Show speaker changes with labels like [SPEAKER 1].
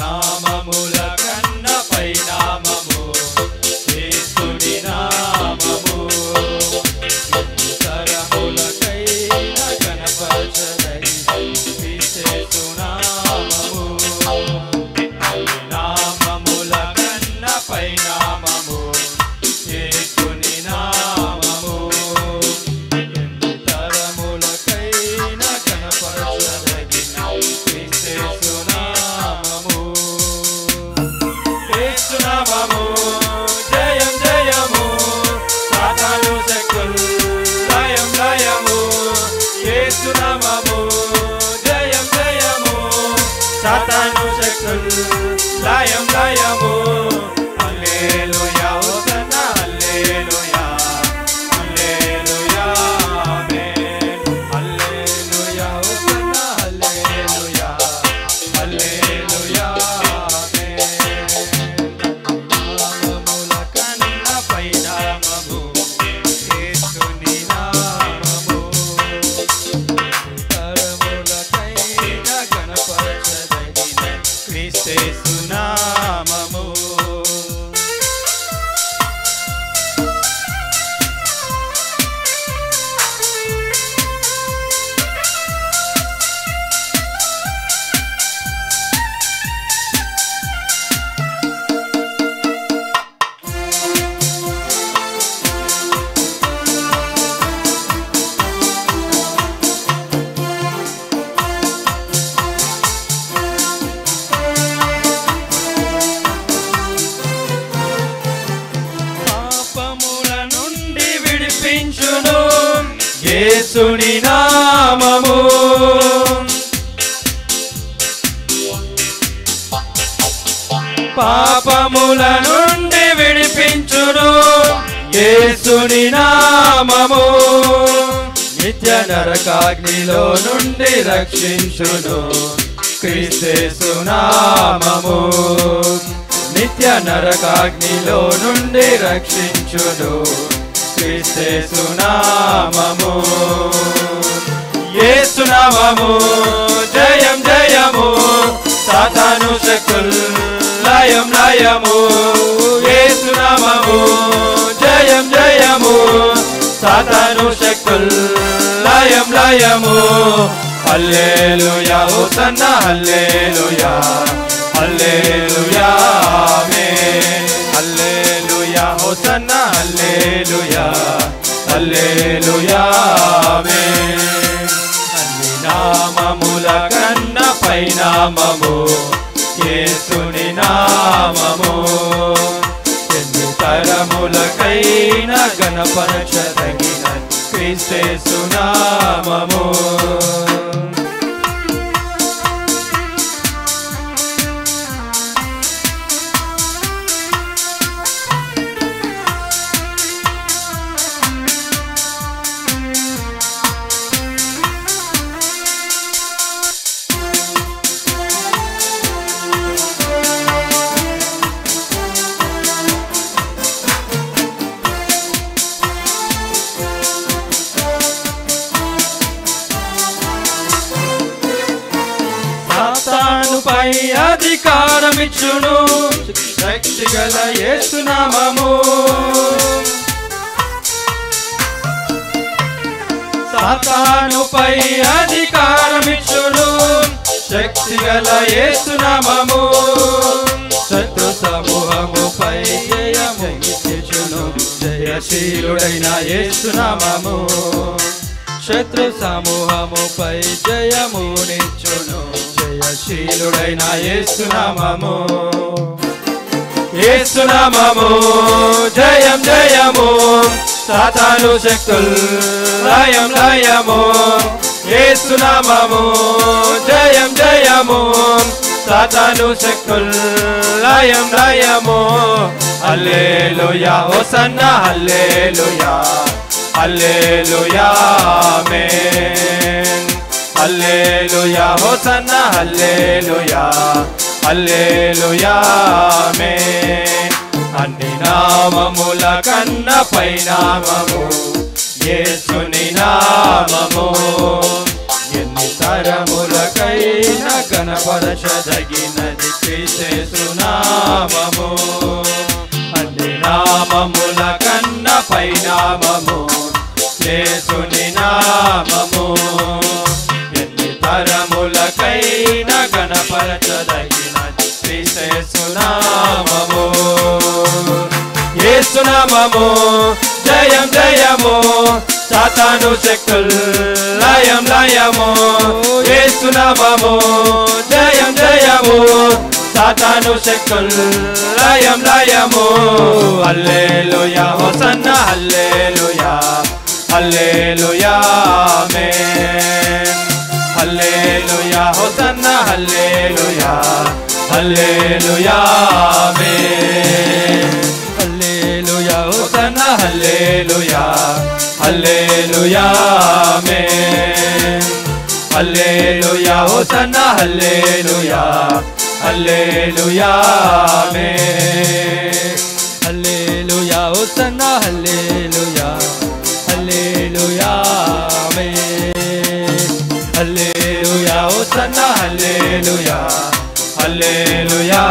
[SPEAKER 1] నామముల కన్న పై నామము యేసుని నామము తరములకైన కనపరచదగి క్రీస్తు నామము నామముల కన్న పై నామము యేసుని నామము తరములకైన కనపరచదగి క్రీస్తు నామము యేసు నామము జయం జయము సాతాను శక్తులు లయం లయము యేసు నామము జయం జయము సాతాను శక్తులు లయం లయము హల్లెలూయా హోసన్నా హల్లెలూయా హల్లెలూయా ఆమేన్ హల్లెలూయా హోసన్నా హల్లెలూయా హల్లెలూయా ఆమేన్ నామముల కన్న పై నామము యేసుని నామము తరములకైన కనపరచదగిన క్రీస్తు నామము పాపముల నుండి విడిపించును యేసుని నామము పాపముల నుండి విడిపించును యేసుని నామము నిత్య నరకాగ్నిలో నుండి రక్షించును క్రీస్తు నామము నిత్య నరకాగ్నిలో నుండి రక్షించును క్రీస్తు నామము యేసు నామము జయం జయము సాతాను శక్తులు లయం లయము యేసు నామము జయం జయము సాతాను శక్తులు లయం లయము హల్లెలూయా హోసన్నా హల్లెలూయా హల్లెలూయా ఆమేన్ హల్లెలూయా హోసన్నా హల్లెలూయా హల్లెలూయా ఆమేన్ అన్ని నామముల కన్న పై నామము యేసుని నామము ఎన్ని తరములకైన గణపరచదగిన క్రీస్తు నామము సాతానుపై అధికారమిచ్చును శక్తిగల యేసు నామము సాతానుపై అధికారమిచ్చును శక్తిగల యేసు నామము శత్రు సమూహముపై జయమును జయశీలుడైన యేసు నామము శత్రు సమూహముపై జయమునిచ్చును జయశీలుడైన యేసు నామము యేసు నామము జయం జయము సాతాను శక్తులు లయం లయము యేసు నామము జయం జయము సాతాను శక్తులు లయం లయము హల్లెలూయా హోసన్నా హల్లెలూయా హల్లెలూయా ఆమేన్ హల్లెలూయా హోసన్నా హల్లెలూయా హల్లెలూయా ఆమేన్ అన్ని నామముల కన్న పై నామము యేసుని నామము ఎన్ని తరములకైనా గణపరచదగినది క్రీస్తు నామము అన్ని నామముల కన్నా పై నామము యేసుని నామము ఎన్ని తరములకైనా గణపరచదగినది క్రీస్తు నామము యేసు నామము జయం జయము సాతాను శక్తుల్ లయం లయము యేసు నామము జయం జయము సాతాను శక్తుల్ లయం లయము హల్లెలూయా హోసన్నా హల్లెలూయా హల్లెలూయా ఆమేన్ హల్లెలూయా హోసన్నా హల్లెలూయా హల్లెలూయా ఆమేన్ హల్లెలూయా హోసన్నా హల్లెలూయా హల్లెలూయా ఆమేన్ హల్లెలూయా హోసన్నా హల్లెలూయా హల్లెలూయా ఆమేన్ హల్లెలూయా హోసన్నా హల్లెలూయా హల్లెలూయా ఆమేన్ హల్లెలూయా హోసన్నా హల్లెలూయా హల్లెలూయా